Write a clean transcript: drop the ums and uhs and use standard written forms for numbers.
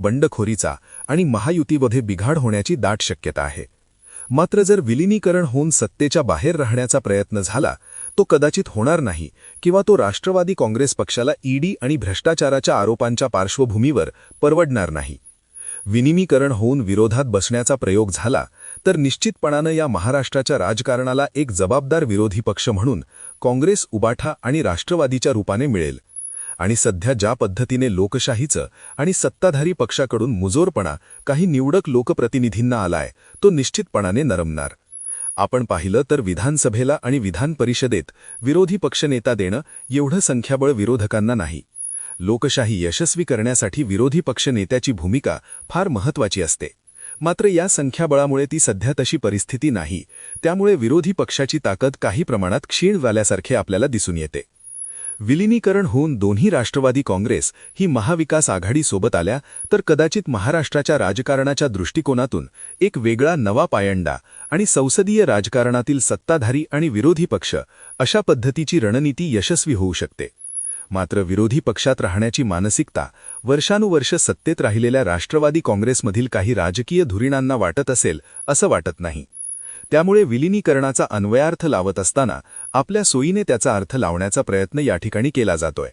बंडखोरीचा आणि महायुतीमध्ये बिघाड होण्याची दाट शक्यता आहे. मात्र जर विलिनीकरण होऊन सत्तेच्या बाहेर राहण्याचा प्रयत्न झाला तो कदाचित होणार नाही किंवा तो राष्ट्रवादी काँग्रेस पक्षाला ईडी आणि भ्रष्टाचाराच्या आरोपांच्या पार्श्वभूमीवर परवडणार नाही. विनिमीकरण होऊन विरोधात बसण्याचा प्रयोग झाला तर निश्चितपणानं या महाराष्ट्राच्या राजकारणाला एक जबाबदार विरोधी पक्ष म्हणून काँग्रेस, उबाठा आणि राष्ट्रवादीच्या रूपाने मिळेल. आणि सध्या ज्या पद्धतीने लोकशाहीचं आणि सत्ताधारी पक्षाकडून मुजोरपणा काही निवडक लोकप्रतिनिधींना आलाय तो निश्चितपणाने नरमणार. आपण पाहिलं तर विधानसभेला आणि विधान परिषदेत विरोधी पक्षनेता देणं एवढं संख्याबळ विरोधकांना नाही. लोकशाही यशस्वी करण्यासाठी विरोधी पक्षनेत्याची भूमिका फार महत्त्वाची असते. मात्र या संख्याबळामुळे ती सध्या तशी परिस्थिती नाही. त्यामुळे विरोधी पक्षाची ताकद काही प्रमाणात क्षीण झाल्यासारखे आपल्याला दिसून येते. विलिनीकरण होऊन दोन्ही राष्ट्रवादी काँग्रेस ही महाविकास आघाडी सोबत आल्या तर कदाचित महाराष्ट्राच्या राजकारणाच्या दृष्टिकोनातून एक वेगळा नवा पायंडा आणि संसदीय राजकारणातील सत्ताधारी आणि विरोधी पक्ष अशा पद्धतीची रणनीती यशस्वी होऊ शकते. मात्र विरोधी पक्षात राहण्याची मानसिकता वर्षानुवर्ष सत्तेत राहिलेल्या राष्ट्रवादी काँग्रेसमधील काही राजकीय धुरीणांना वाटत असेल असं वाटत नाही. त्यामुळे विलिनीकरणाचा अन्वयार्थ लावत असताना आपल्या सोयीने त्याचा अर्थ लावण्याचा प्रयत्न या ठिकाणी केला जातोय.